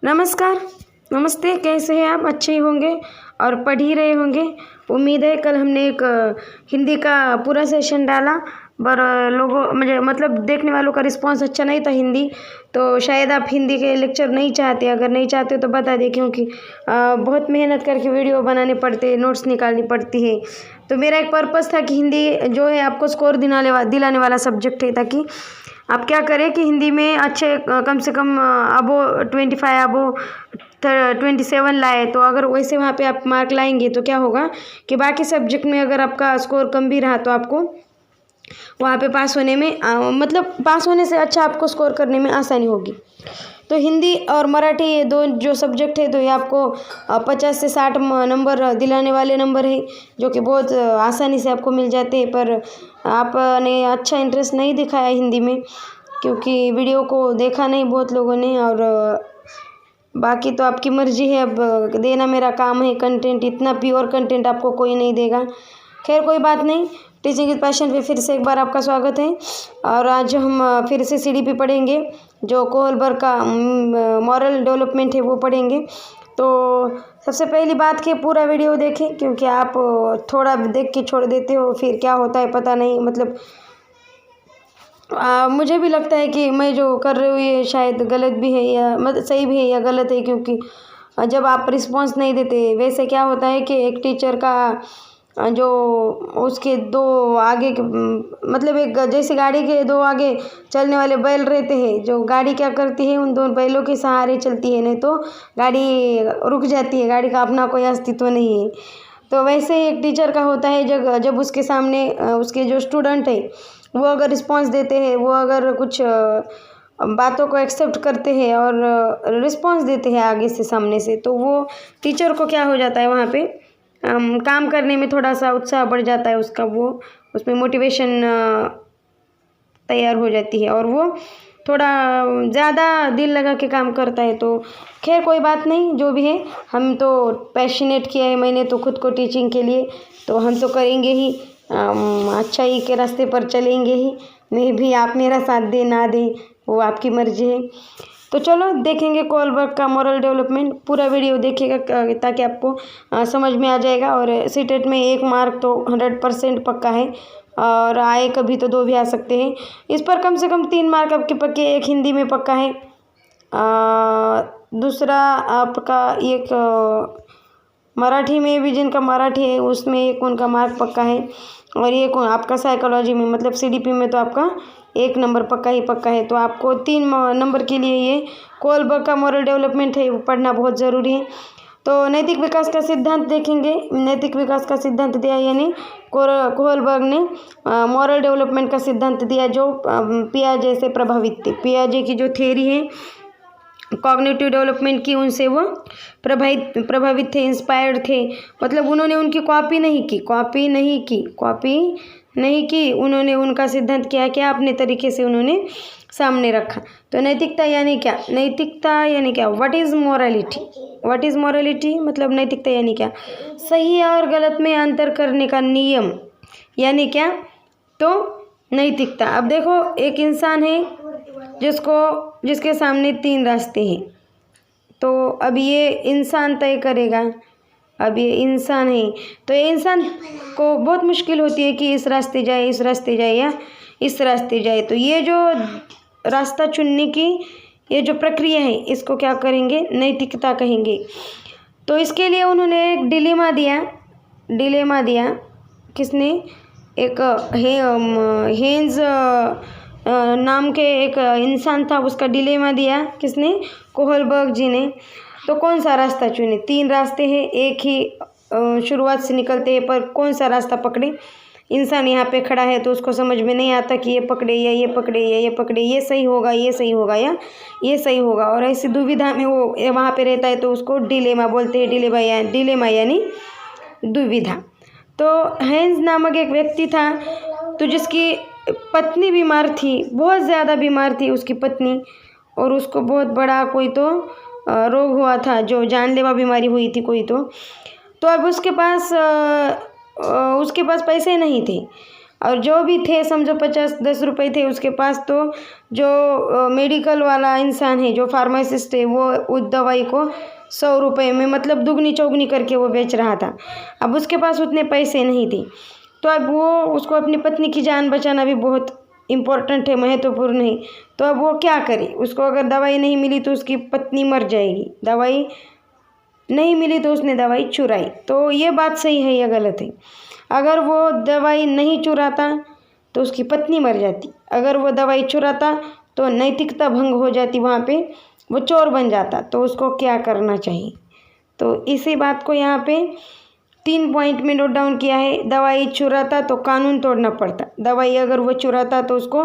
नमस्कार, नमस्ते। कैसे हैं आप? अच्छे ही होंगे और पढ़ ही रहे होंगे। उम्मीद है कल हमने एक हिंदी का पूरा सेशन डाला पर लोगों मुझे मतलब देखने वालों का रिस्पांस अच्छा नहीं था हिंदी, तो शायद आप हिंदी के लेक्चर नहीं चाहते। अगर नहीं चाहते तो बता दें, क्योंकि बहुत मेहनत करके वीडियो बनाने पड़ते हैं, नोट्स निकालनी पड़ती है। तो मेरा एक पर्पज़ था कि हिंदी जो है आपको स्कोर दिलाने वाला सब्जेक्ट है, ताकि आप क्या करें कि हिंदी में अच्छे कम से कम अबो 25 अबो 27 लाए। तो अगर वैसे वहाँ पे आप मार्क लाएंगे तो क्या होगा कि बाकी सब्जेक्ट में अगर आपका स्कोर कम भी रहा तो आपको वहाँ पे पास होने में मतलब पास होने से अच्छा आपको स्कोर करने में आसानी होगी। तो हिंदी और मराठी ये दो जो सब्जेक्ट है तो ये आपको 50 से 60 नंबर दिलाने वाले नंबर है, जो कि बहुत आसानी से आपको मिल जाते हैं। पर आपने अच्छा इंटरेस्ट नहीं दिखाया हिंदी में, क्योंकि वीडियो को देखा नहीं बहुत लोगों ने। और बाकी तो आपकी मर्ज़ी है, अब देना मेरा काम है। कंटेंट इतना प्योर कंटेंट आपको कोई नहीं देगा। खैर कोई बात नहीं। टीचिंग विद पैशन पे फिर से एक बार आपका स्वागत है। और आज हम फिर से सीडीपी पढ़ेंगे, जो कोहलबर्ग का मॉरल डेवलपमेंट है वो पढ़ेंगे। तो सबसे पहली बात कि पूरा वीडियो देखें, क्योंकि आप थोड़ा देख के छोड़ देते हो, फिर क्या होता है पता नहीं। मतलब मुझे भी लगता है कि मैं जो कर रही हूँ ये शायद गलत भी है या मतलब सही भी है या गलत है, क्योंकि जब आप रिस्पॉन्स नहीं देते, वैसे क्या होता है कि एक टीचर का जो उसके दो आगे के मतलब एक जैसे गाड़ी के दो आगे चलने वाले बैल रहते हैं, जो गाड़ी क्या करती है उन दोनों बैलों के सहारे चलती है, नहीं तो गाड़ी रुक जाती है, गाड़ी का अपना कोई अस्तित्व नहीं है। तो वैसे ही एक टीचर का होता है, जब उसके सामने उसके जो स्टूडेंट है वो अगर रिस्पॉन्स देते हैं, वो अगर कुछ बातों को एक्सेप्ट करते हैं और रिस्पॉन्स देते हैं आगे से सामने से, तो वो टीचर को क्या हो जाता है वहाँ पे काम करने में थोड़ा सा उत्साह बढ़ जाता है उसका, वो उसमें मोटिवेशन तैयार हो जाती है और वो थोड़ा ज़्यादा दिल लगा के काम करता है। तो खैर कोई बात नहीं, जो भी है हम तो पैशनेट किया है मैंने तो खुद को टीचिंग के लिए, तो हम तो करेंगे ही, अच्छाई के रास्ते पर चलेंगे ही। मैं भी, आप मेरा साथ दें ना दें वो आपकी मर्जी है। तो चलो देखेंगे कोहलबर्ग का मॉरल डेवलपमेंट। पूरा वीडियो देखिएगा ताकि आपको समझ में आ जाएगा। और सीटेट में 1 मार्क तो 100% पक्का है, और आए कभी तो 2 भी आ सकते हैं। इस पर कम से कम 3 मार्क आपके पक्के, एक हिंदी में पक्का है, दूसरा आपका एक मराठी में भी, जिनका मराठी है उसमें एक उनका मार्क पक्का है, और एक आपका साइकोलॉजी में मतलब सीडीपी में तो आपका 1 नंबर पक्का ही पक्का है। तो आपको 3 नंबर के लिए ये कोहलबर्ग का मॉरल डेवलपमेंट है वो पढ़ना बहुत ज़रूरी है। तो नैतिक विकास का सिद्धांत देखेंगे। नैतिक विकास का सिद्धांत दिया, यानी कोहलबर्ग ने मॉरल डेवलपमेंट का सिद्धांत दिया, जो पियाजे से प्रभावित थे। पियाजे की जो थ्योरी है कॉग्निटिव डेवलपमेंट की, उनसे वो प्रभावित थे, इंस्पायर्ड थे। मतलब उन्होंने उनकी कॉपी नहीं की, उन्होंने उनका सिद्धांत क्या अपने तरीके से उन्होंने सामने रखा। तो नैतिकता यानी क्या? What is morality? मतलब नैतिकता यानी क्या? सही और गलत में अंतर करने का नियम, यानी क्या? तो नैतिकता। अब देखो, एक इंसान है जिसके सामने 3 रास्ते हैं, तो अब ये इंसान तय करेगा। अब ये इंसान है, तो ये इंसान को बहुत मुश्किल होती है कि इस रास्ते जाए या इस रास्ते जाए। तो ये जो रास्ता चुनने की ये जो प्रक्रिया है, इसको क्या करेंगे? नैतिकता कहेंगे। तो इसके लिए उन्होंने एक डिलेमा दिया। किसने? एक हेन्स नाम के एक इंसान था, उसका डिलेमा दिया। किसने? कोहलबर्ग जी ने। तो कौन सा रास्ता चुने? 3 रास्ते हैं, एक ही शुरुआत से निकलते हैं, पर कौन सा रास्ता पकड़े? इंसान यहाँ पे खड़ा है तो उसको समझ में नहीं आता कि ये पकड़े या ये पकड़े या ये पकड़े, ये सही होगा या ये सही होगा, और ऐसी दुविधा में वो वहाँ पे रहता है, तो उसको डिलेमा बोलते हैं। डिलेमा यानी दुविधा। तो हेन्स नामक एक व्यक्ति था, तो जिसकी पत्नी बीमार थी, बहुत ज़्यादा बीमार थी उसकी पत्नी, और उसको बहुत बड़ा कोई तो रोग हुआ था, जो जानलेवा बीमारी हुई थी कोई तो अब उसके पास पैसे नहीं थे। और जो भी थे समझो 50-10 रुपये थे उसके पास, तो जो मेडिकल वाला इंसान है, जो फार्मासिस्ट है, वो उस दवाई को 100 रुपये में मतलब दुगनी चौगनी करके वो बेच रहा था। अब उसके पास उतने पैसे नहीं थे, तो अब वो उसको अपनी पत्नी की जान बचाना भी बहुत इम्पोर्टेंट है, महत्वपूर्ण है। तो अब वो क्या करे, उसको अगर दवाई नहीं मिली तो उसकी पत्नी मर जाएगी, दवाई नहीं मिली तो उसने दवाई चुराई। तो ये बात सही है या गलत है? अगर वो दवाई नहीं चुराता तो उसकी पत्नी मर जाती, अगर वो दवाई चुराता तो नैतिकता भंग हो जाती, वहाँ पे वो चोर बन जाता। तो उसको क्या करना चाहिए? तो इसी बात को यहाँ पे 3 पॉइंट में नोट डाउन किया है। दवाई चुराता तो कानून तोड़ना पड़ता, दवाई अगर वो चुराता तो उसको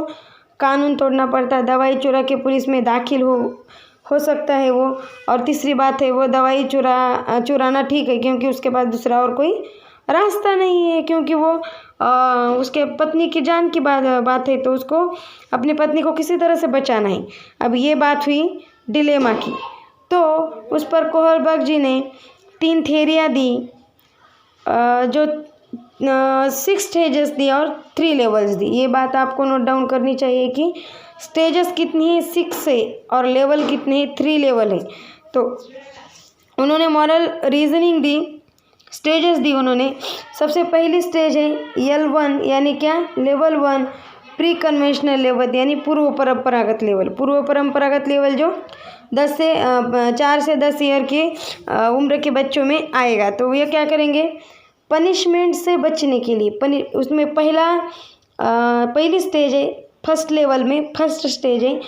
कानून तोड़ना पड़ता, दवाई चुरा के पुलिस में दाखिल हो सकता है वो। और तीसरी बात है, वो दवाई चुराना ठीक है क्योंकि उसके पास दूसरा और कोई रास्ता नहीं है, क्योंकि वो उसके पत्नी की जान की बात है, तो उसको अपनी पत्नी को किसी तरह से बचाना है। अब ये बात हुई डिलेमा की, तो उस पर कोहलबर्ग जी ने 3 थेरियाँ दी, जो 6 स्टेजेस दी और 3 लेवल्स दी। ये बात आपको नोट डाउन करनी चाहिए कि स्टेजेस कितनी है, 6 है, और लेवल कितने हैं, 3 लेवल है। तो उन्होंने मॉरल रीजनिंग दी, स्टेजेस दी उन्होंने। सबसे पहली स्टेज है L1 यानी क्या, लेवल 1 प्री कन्वेंशनल लेवल यानी पूर्व परंपरागत लेवल। पूर्व परंपरागत लेवल जो 4 से 10 ईयर की उम्र के बच्चों में आएगा। तो ये क्या करेंगे, पनिशमेंट से बचने के लिए उसमें पहली स्टेज है, फर्स्ट लेवल में फर्स्ट स्टेज है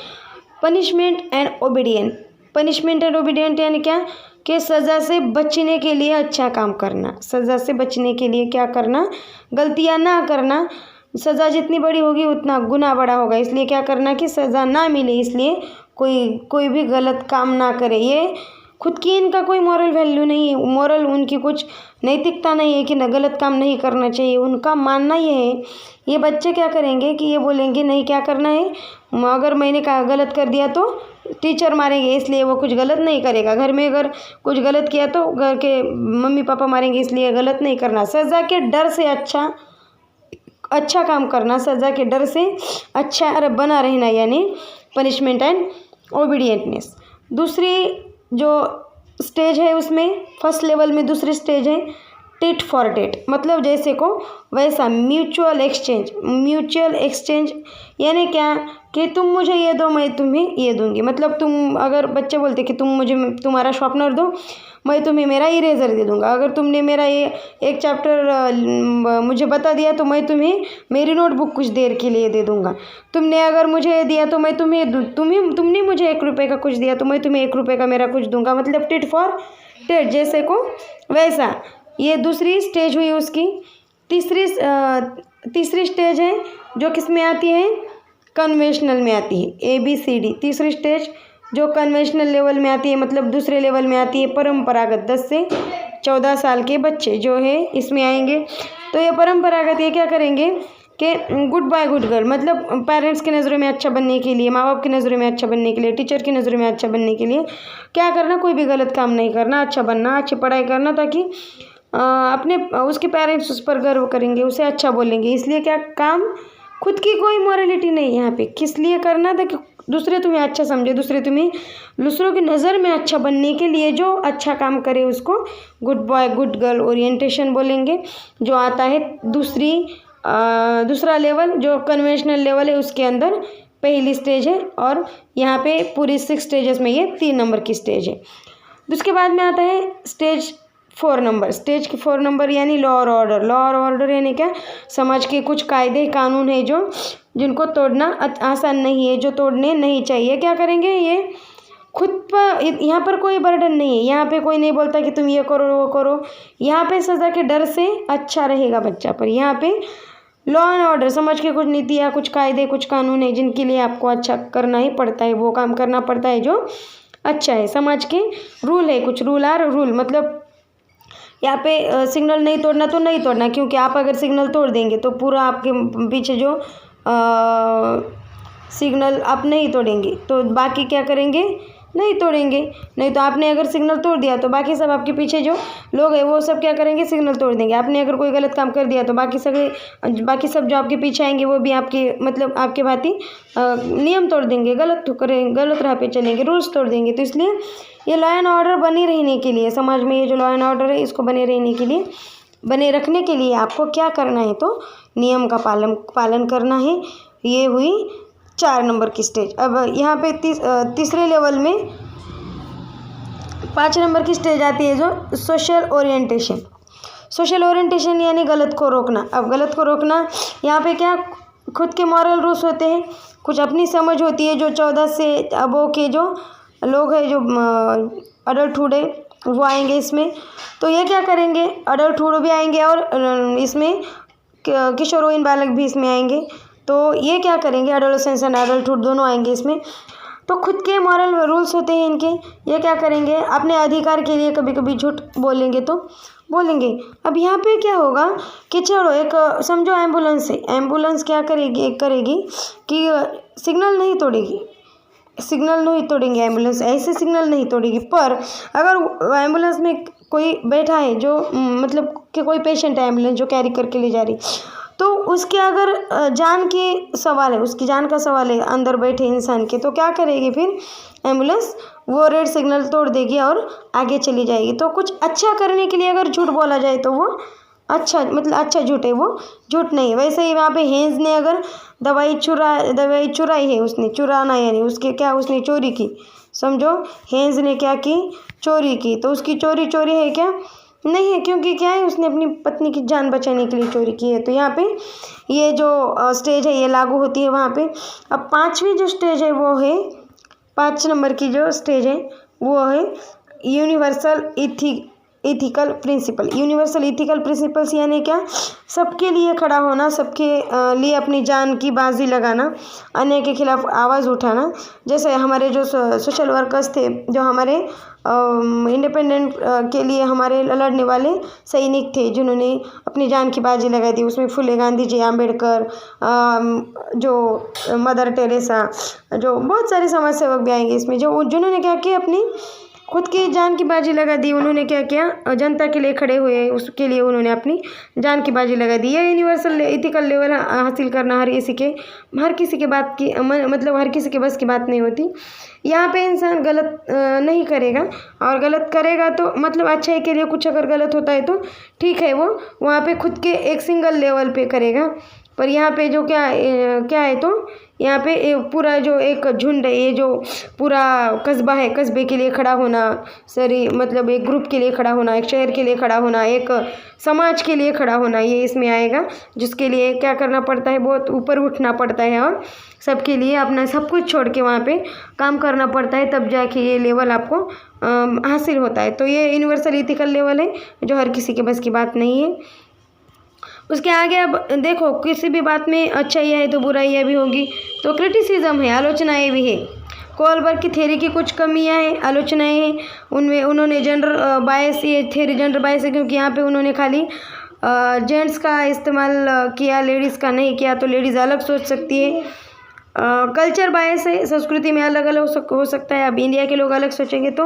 punishment and obedient. Punishment and obedient यानी क्या, कि सज़ा से बचने के लिए अच्छा काम करना, सज़ा से बचने के लिए क्या करना, गलतियां ना करना। सज़ा जितनी बड़ी होगी उतना गुनाह बड़ा होगा, इसलिए क्या करना कि सज़ा ना मिले, इसलिए कोई भी गलत काम ना करे। ये खुद की इनका कोई मॉरल वैल्यू नहीं है, मॉरल उनकी कुछ नैतिकता नहीं है कि न गलत काम नहीं करना चाहिए। उनका मानना ये है, ये बच्चे क्या करेंगे कि ये बोलेंगे नहीं क्या करना है, अगर मैंने कहा गलत कर दिया तो टीचर मारेंगे, इसलिए वो कुछ गलत नहीं करेगा। घर में अगर कुछ गलत किया तो घर के मम्मी पापा मारेंगे, इसलिए गलत नहीं करना। सज़ा के डर से अच्छा काम करना, सज़ा के डर से अच्छा बना रहना, यानी पनिशमेंट एंड ओबीडियंटनेस। दूसरी जो स्टेज है उसमें फर्स्ट लेवल में दूसरी स्टेज है टिट फॉर टेट, मतलब जैसे को वैसा म्यूचुअल एक्सचेंज यानी क्या कि तुम मुझे ये दो मैं तुम्हें ये दूंगी। मतलब तुम अगर बच्चे बोलते कि तुम मुझे तुम्हारा शार्पनर दो, मैं तुम्हें मेरा इरेजर दे दूंगा। अगर तुमने मेरा ये एक चैप्टर मुझे बता दिया तो मैं तुम्हें मेरी नोटबुक कुछ देर के लिए दे दूंगा। तुमने अगर मुझे दिया तो मैं तुमने मुझे 1 रुपये का कुछ दिया तो मैं तुम्हें 1 रुपये का मेरा कुछ दूंगा। मतलब टिट फॉर टेट, जैसे को वैसा। ये दूसरी स्टेज हुई उसकी। तीसरी स्टेज है जो किस में आती है, कन्वेंशनल में आती है, ABCD। तीसरी स्टेज जो कन्वेंशनल लेवल में आती है, मतलब दूसरे लेवल में आती है, परंपरागत 10 से 14 साल के बच्चे जो है इसमें आएंगे। तो ये परंपरागत ये क्या करेंगे कि गुड बाय गुड गर्ल, मतलब पेरेंट्स की नज़रों में अच्छा बनने के लिए, माँ बाप की नज़रों में अच्छा बनने के लिए, टीचर की नज़रों में अच्छा बनने के लिए क्या करना, कोई भी गलत काम नहीं करना, अच्छा बनना, अच्छी पढ़ाई करना, ताकि अपने उसके पेरेंट्स उस पर गर्व करेंगे, उसे अच्छा बोलेंगे। इसलिए क्या काम, खुद की कोई मॉरलिटी नहीं यहाँ पे, किस लिए करना था कि दूसरे तुम्हें अच्छा समझे, दूसरों की नज़र में अच्छा बनने के लिए जो अच्छा काम करे उसको good boy good girl orientation बोलेंगे। जो आता है दूसरा लेवल जो कन्वेंशनल लेवल है, उसके अंदर पहली स्टेज है, और यहाँ पे पूरी 6 स्टेजेस में ये 3 नंबर की स्टेज है। उसके बाद में आता है स्टेज 4 नंबर। स्टेज के 4 नंबर यानी लॉ और ऑर्डर। लॉ और ऑर्डर यानी क्या, समाज के कुछ कायदे कानून है जिनको तोड़ना आसान नहीं है, जो तोड़ने नहीं चाहिए। क्या करेंगे, ये खुद पर, यहाँ पर कोई बर्डन नहीं है, यहाँ पे कोई नहीं बोलता कि तुम ये करो वो करो। यहाँ पे सज़ा के डर से अच्छा रहेगा बच्चा, पर यहाँ पे लॉ एंड ऑर्डर, समझ के कुछ नीतियाँ, कुछ कायदे, कुछ कानून है जिनके लिए आपको अच्छा करना ही पड़ता है, वो काम करना पड़ता है जो अच्छा है। समाज के रूल है, कुछ रूल आर रूल, मतलब यहाँ पे सिग्नल नहीं तोड़ना तो नहीं तोड़ना, क्योंकि आप अगर सिग्नल तोड़ देंगे तो पूरा आपके पीछे जो सिग्नल आप नहीं तोड़ेंगे तो बाकी क्या करेंगे, नहीं तोड़ेंगे। नहीं तो आपने अगर सिग्नल तोड़ दिया तो बाकी सब आपके पीछे जो लोग हैं वो सब क्या करेंगे, सिग्नल तोड़ देंगे। आपने अगर कोई गलत काम कर दिया तो बाकी सब जो आपके पीछे आएंगे वो भी आपके मतलब आपके भांति नियम तोड़ देंगे, गलत राह पे चलेंगे, रूल्स तोड़ देंगे। तो इसलिए ये लॉ एंड ऑर्डर बने रहने के लिए, समाज में ये जो लॉ एंड ऑर्डर है इसको बने रखने के लिए आपको क्या करना है, तो नियम का पालन करना है। ये हुई 4 नंबर की स्टेज। अब यहाँ पे तीसरे लेवल में 5 नंबर की स्टेज आती है जो सोशल ओरिएंटेशन। सोशल ओरिएंटेशन यानी गलत को रोकना। अब गलत को रोकना यहाँ पे क्या, खुद के मॉरल रूल्स होते हैं, कुछ अपनी समझ होती है। जो 14 से अबव के जो लोग हैं, जो अडल्टहुड है, वो आएंगे इसमें। तो ये क्या करेंगे, अडल्टहुड भी आएंगे और इसमें किशोरवयीन बालक भी इसमें आएंगे। तो ये क्या करेंगे, एडोलेसेंस एंड एडल्टहुड दोनों आएंगे इसमें। तो खुद के मॉरल रूल्स होते हैं इनके। ये क्या करेंगे, अपने अधिकार के लिए कभी कभी झूठ बोलेंगे तो बोलेंगे। अब यहाँ पे क्या होगा कि चलो एक समझो एम्बुलेंस है, एम्बुलेंस क्या करेगी कि सिग्नल नहीं तोड़ेंगे एम्बुलेंस, ऐसे सिग्नल नहीं तोड़ेगी। पर अगर एम्बुलेंस में कोई बैठा है जो मतलब कि कोई पेशेंट है, एम्बुलेंस जो कैरी करके ले जा रही, तो उसके अगर जान की सवाल है, उसकी जान का सवाल है अंदर बैठे इंसान के, तो क्या करेगी फिर एम्बुलेंस, वो रेड सिग्नल तोड़ देगी और आगे चली जाएगी। तो कुछ अच्छा करने के लिए अगर झूठ बोला जाए तो वो अच्छा झूठ है, वो झूठ नहीं है। वैसे ही वहाँ पे हेंज ने अगर दवाई चुराई है, उसने चुराना यानी उसने चोरी की, समझो हेंज ने क्या की, चोरी की। तो उसकी चोरी है क्या, नहीं है, क्योंकि क्या है, उसने अपनी पत्नी की जान बचाने के लिए चोरी की है। तो यहाँ पे ये जो स्टेज है ये लागू होती है वहाँ पे। अब 5वीं जो स्टेज है वो है, 5 नंबर की जो स्टेज है वो है universal ethical principle. Universal ethical principles यानी क्या, सबके लिए खड़ा होना, सबके लिए अपनी जान की बाजी लगाना, अन्याय के खिलाफ आवाज़ उठाना। जैसे हमारे जो सोशल वर्कर्स थे, जो हमारे इंडिपेंडेंट के लिए हमारे लड़ने वाले सैनिक थे, जिन्होंने अपनी जान की बाजी लगा दी। उसमें फुले गांधी जी, आम्बेडकर, जो मदर टेरेसा, जो बहुत सारे समाज सेवक भी आएंगे इसमें, जिन्होंने क्या किया, अपनी खुद की जान की बाजी लगा दी। उन्होंने क्या किया, जनता के लिए खड़े हुए, उसके लिए उन्होंने अपनी जान की बाजी लगा दी। ये यूनिवर्सल इथिकल लेवल हासिल करना हर किसी के बात की मतलब हर किसी के बस की बात नहीं होती। यहाँ पे इंसान गलत नहीं करेगा, और गलत करेगा तो मतलब अच्छाई के लिए कुछ अगर गलत होता है तो ठीक है, वो वहाँ पे खुद के एक सिंगल लेवल पे करेगा। पर यहाँ पे जो क्या है, तो यहाँ पे पूरा जो एक झुंड है, ये जो पूरा कस्बा है, कस्बे के लिए खड़ा होना, मतलब एक ग्रुप के लिए खड़ा होना, एक शहर के लिए खड़ा होना, एक समाज के लिए खड़ा होना, ये इसमें आएगा। जिसके लिए क्या करना पड़ता है, बहुत ऊपर उठना पड़ता है और सबके लिए अपना सब कुछ छोड़ के वहाँ पे काम करना पड़ता है, तब जाके ये लेवल आपको हासिल होता है। तो ये यूनिवर्सल इथिकल लेवल है जो हर किसी के बस की बात नहीं है। उसके आगे अब देखो, किसी भी बात में अच्छाई है तो बुराइयाँ भी होगी, तो क्रिटिसिज्म है, आलोचनाएँ भी है। कोलबर्ग की थ्योरी की कुछ कमियां हैं, आलोचनाएँ हैं उनमें। उन्होंने जेंडर बायस, ये थ्योरी जेंडर बायस है क्योंकि यहाँ पे उन्होंने खाली जेंट्स का इस्तेमाल किया, लेडीज़ का नहीं किया। तो लेडीज़ अलग सोच सकती है। कल्चर बायस है, संस्कृति में अलग अलग हो सकता है। अब इंडिया के लोग अलग सोचेंगे तो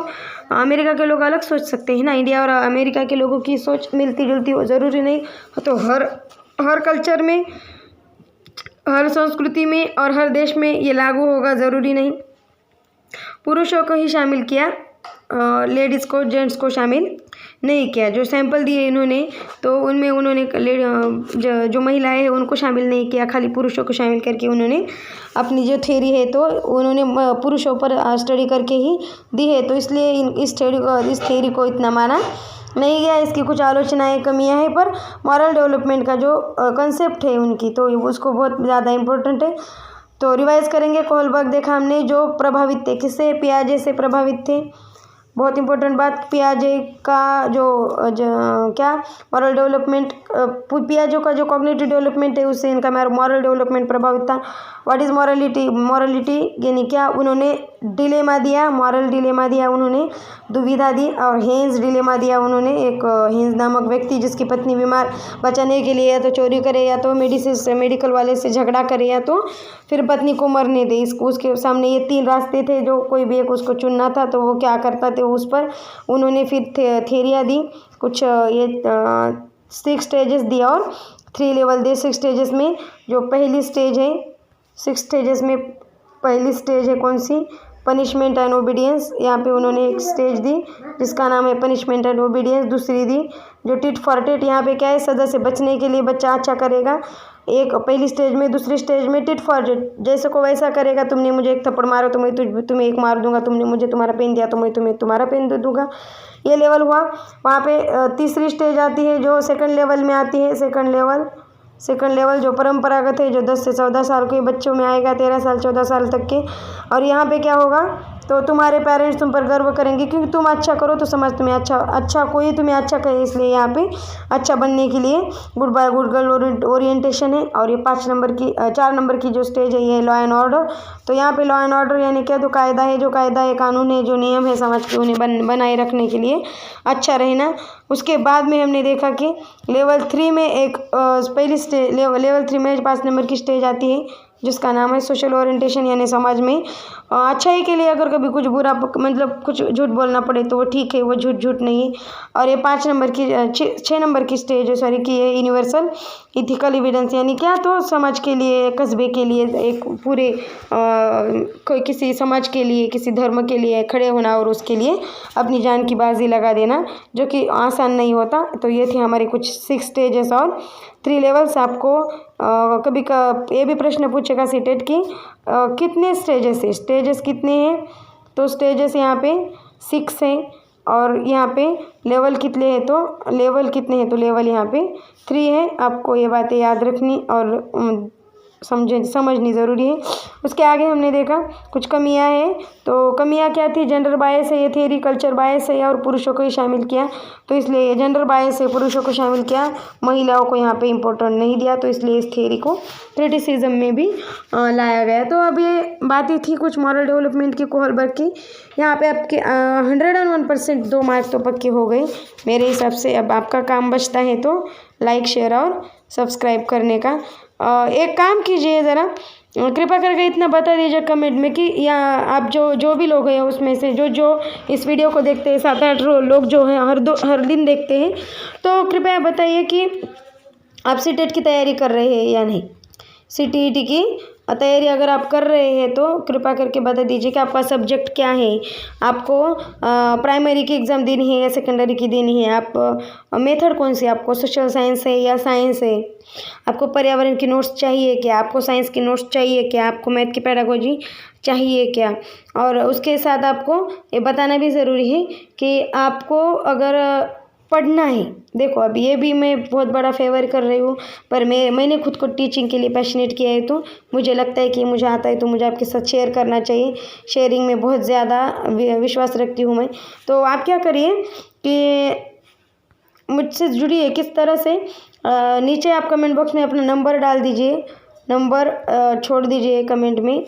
अमेरिका के लोग अलग सोच सकते हैं ना। इंडिया और अमेरिका के लोगों की सोच मिलती जुलती हो ज़रूरी नहीं, तो हर कल्चर में, हर संस्कृति में और हर देश में ये लागू होगा ज़रूरी नहीं। पुरुषों को ही शामिल किया, लेडीज़ को, जेंट्स को शामिल नहीं किया। जो सैंपल दिए इन्होंने, तो उनमें उन्होंने जो महिलाएं हैं उनको शामिल नहीं किया, खाली पुरुषों को शामिल करके उन्होंने अपनी जो थ्योरी है तो उन्होंने पुरुषों पर स्टडी करके ही दी है। तो इसलिए इस थ्योरी को इतना माना नहीं गया। इसकी कुछ आलोचनाएं, कमियां हैं, पर मॉरल डेवलपमेंट का जो कंसेप्ट है उनकी, तो उसको बहुत ज़्यादा इम्पोर्टेंट है। तो रिवाइज करेंगे। कोलबर्ग देखा हमने, जो प्रभावित थे, किससे, पियाजे से प्रभावित थे। बहुत इंपॉर्टेंट बात, पियाजे का जो क्या मॉरल डेवलपमेंट पियाजो का जो कॉग्निटिव डेवलपमेंट है उससे इनका मॉरल डेवलपमेंट प्रभावित था। What is morality? मॉरलिटी यानी क्या? उन्होंने डिलेमा दिया, मॉरल डिलेमा दिया उन्होंने, दुविधा दी। और हेंस डिलेमा दिया उन्होंने, एक हेंस नामक व्यक्ति जिसकी पत्नी बीमार, बचाने के लिए या तो चोरी करे या तो मेडिकल वाले से झगड़ा करे या तो फिर पत्नी को मरने दे। उसके सामने ये 3 रास्ते थे, जो कोई भी एक उसको चुनना था तो वो क्या करता थे उस पर उन्होंने फिर थेरिया दी, कुछ ये 6 स्टेजेस दिया और 3 लेवल दे। 6 स्टेजेस में जो पहली स्टेज है, 6 स्टेजेस में पहली स्टेज है कौन सी? Punishment and obedience. यहाँ पे उन्होंने एक स्टेज दी जिसका नाम है पनिशमेंट एंड ओबीडियंस। दूसरी दी जो टिट फॉर टेट, यहाँ पे क्या है? सज़ा से बचने के लिए बच्चा अच्छा करेगा, एक पहली स्टेज में। दूसरी स्टेज में टिट फॉर टेट, जैसे को वैसा करेगा। तुमने मुझे एक थप्पड़ मारो तो मैं तुम्हें एक मार दूंगा, तुमने मुझे तुम्हारा पेन दिया तो मैं तुम्हें तुम्हारा पेन दे दूंगा। ये लेवल हुआ। वहाँ पे तीसरी स्टेज आती है जो सेकंड लेवल में आती है। सेकंड लेवल जो परंपरागत है, जो 10 से 14 साल के बच्चों में आएगा, 13 साल 14 साल तक के। और यहाँ पे क्या होगा? तो तुम्हारे पेरेंट्स तुम पर गर्व करेंगे क्योंकि तुम अच्छा करो तो समाज तुम्हें अच्छा कोई तुम्हें अच्छा कहे, इसलिए यहाँ पे अच्छा बनने के लिए good boy good girl orientation है। और ये 4 नंबर की जो स्टेज है ये लॉ एंड ऑर्डर। तो यहाँ पे लॉ एंड ऑर्डर यानी क्या? तो कायदा है, जो कायदा है, कानून है, जो नियम है समाज के, उन्हें बनाए रखने के लिए अच्छा रहना। उसके बाद में हमने देखा कि लेवल 3 में एक पहली स्टेज, लेवल 3 में 5 नंबर की स्टेज आती है जिसका नाम है सोशल ओरिएंटेशन, यानी समाज में अच्छाई के लिए अगर कभी कुछ बुरा मतलब कुछ झूठ बोलना पड़े तो वो ठीक है, वो झूठ नहीं है। और ये 6 नंबर की स्टेज है, सॉरी, कि ये यूनिवर्सल इथिकल एविडेंस, यानी क्या? तो समाज के लिए, कस्बे के लिए, एक पूरे कोई किसी समाज के लिए, किसी धर्म के लिए खड़े होना और उसके लिए अपनी जान की बाजी लगा देना, जो कि आसान नहीं होता। तो ये थे हमारे कुछ 6 स्टेजेस और 3 लेवल्स। आपको कभी ये भी प्रश्न पूछेगा सीटेट की कितने स्टेजेस है, स्टेजेस कितने हैं? तो स्टेजेस यहाँ पे 6 हैं। और यहाँ पे लेवल कितने हैं? तो लेवल यहाँ पे 3 है। आपको ये बातें याद रखनी और समझनी ज़रूरी है। उसके आगे हमने देखा कुछ कमियां हैं। तो कमियां क्या थी? जेंडर बायस है ये थियरी, कल्चर बायस है और पुरुषों को ही शामिल किया। तो इसलिए ये जेंडर बायस है, पुरुषों को शामिल किया, महिलाओं को यहाँ पे इम्पोर्टेंट नहीं दिया। तो इसलिए इस थियरी को क्रिटिसिज्म में भी लाया गया। तो अब ये बातें थी कुछ मॉरल डेवलपमेंट की कोहलबर्ग की। यहाँ पे आपके 101% 2 मार्क्स तो पक्के हो गए मेरे हिसाब से। अब आपका काम बचता है तो लाइक, शेयर और सब्सक्राइब करने का। एक काम कीजिए, ज़रा कृपया करके इतना बता दीजिए कमेंट में कि या आप जो भी लोग हैं उसमें से जो इस वीडियो को देखते हैं, 7-8 लोग जो हैं हर दिन देखते हैं, तो कृपया बताइए कि आप सीटेट की तैयारी कर रहे हैं या नहीं। सीटीईटी की तैयारी अगर आप कर रहे हैं तो कृपा करके बता दीजिए कि आपका सब्जेक्ट क्या है, आपको प्राइमरी की एग्ज़ाम देनी है या सेकेंडरी की देनी है, आप मेथड कौन सी, आपको सोशल साइंस है या साइंस है, आपको पर्यावरण की नोट्स चाहिए क्या, आपको साइंस की नोट्स चाहिए क्या, आपको मैथ की पेडागोजी चाहिए क्या। और उसके साथ आपको ये बताना भी ज़रूरी है कि आपको अगर पढ़ना है, देखो अब ये भी मैं बहुत बड़ा फेवर कर रही हूँ, पर मैंने खुद को टीचिंग के लिए पैशनेट किया है, तो मुझे लगता है कि मुझे आता है तो मुझे आपके साथ शेयर करना चाहिए। शेयरिंग में बहुत ज़्यादा विश्वास रखती हूँ मैं। तो आप क्या करिए कि मुझसे जुड़िए किस तरह से, नीचे आप कमेंट बॉक्स में अपना नंबर डाल दीजिए, नंबर छोड़ दीजिए कमेंट में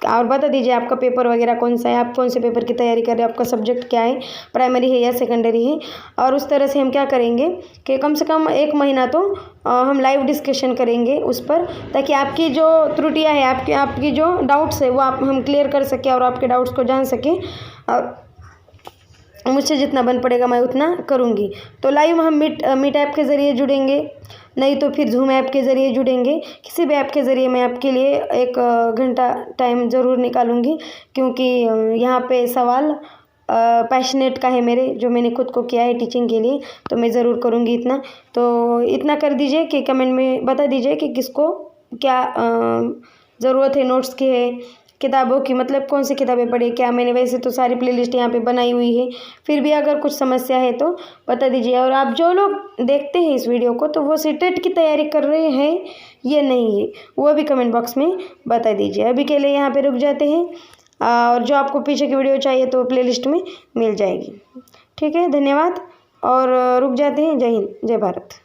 और बता दीजिए आपका पेपर वगैरह कौन सा है, आप कौन से पेपर की तैयारी कर रहे हो, आपका सब्जेक्ट क्या है, प्राइमरी है या सेकेंडरी है। और उस तरह से हम क्या करेंगे कि कम से कम 1 महीना तो हम लाइव डिस्कशन करेंगे उस पर, ताकि आपकी जो त्रुटियां हैं, आपकी जो डाउट्स है वो हम क्लियर कर सकें और आपके डाउट्स को जान सकें। और मुझसे जितना बन पड़ेगा मैं उतना करूँगी। तो लाइव हम मीट ऐप के ज़रिए जुड़ेंगे, नहीं तो फिर जूम ऐप के ज़रिए जुड़ेंगे। किसी भी ऐप के ज़रिए मैं आपके लिए 1 घंटा टाइम ज़रूर निकालूंगी, क्योंकि यहाँ पे सवाल पैशनेट का है मेरे, जो मैंने खुद को किया है टीचिंग के लिए, तो मैं ज़रूर करूँगी इतना। तो इतना कर दीजिए कि कमेंट में बता दीजिए कि किसको क्या ज़रूरत है, नोट्स की है, किताबों की, मतलब कौन सी किताबें पढ़े क्या। मैंने वैसे तो सारी प्लेलिस्ट यहाँ पे बनाई हुई है, फिर भी अगर कुछ समस्या है तो बता दीजिए। और आप जो लोग देखते हैं इस वीडियो को, तो वो सीटेट की तैयारी कर रहे हैं या नहीं है, वो भी कमेंट बॉक्स में बता दीजिए। अभी के लिए यहाँ पे रुक जाते हैं, और जो आपको पीछे की वीडियो चाहिए तो प्लेलिस्ट में मिल जाएगी। ठीक है, धन्यवाद, और रुक जाते हैं। जय हिंद, जय भारत।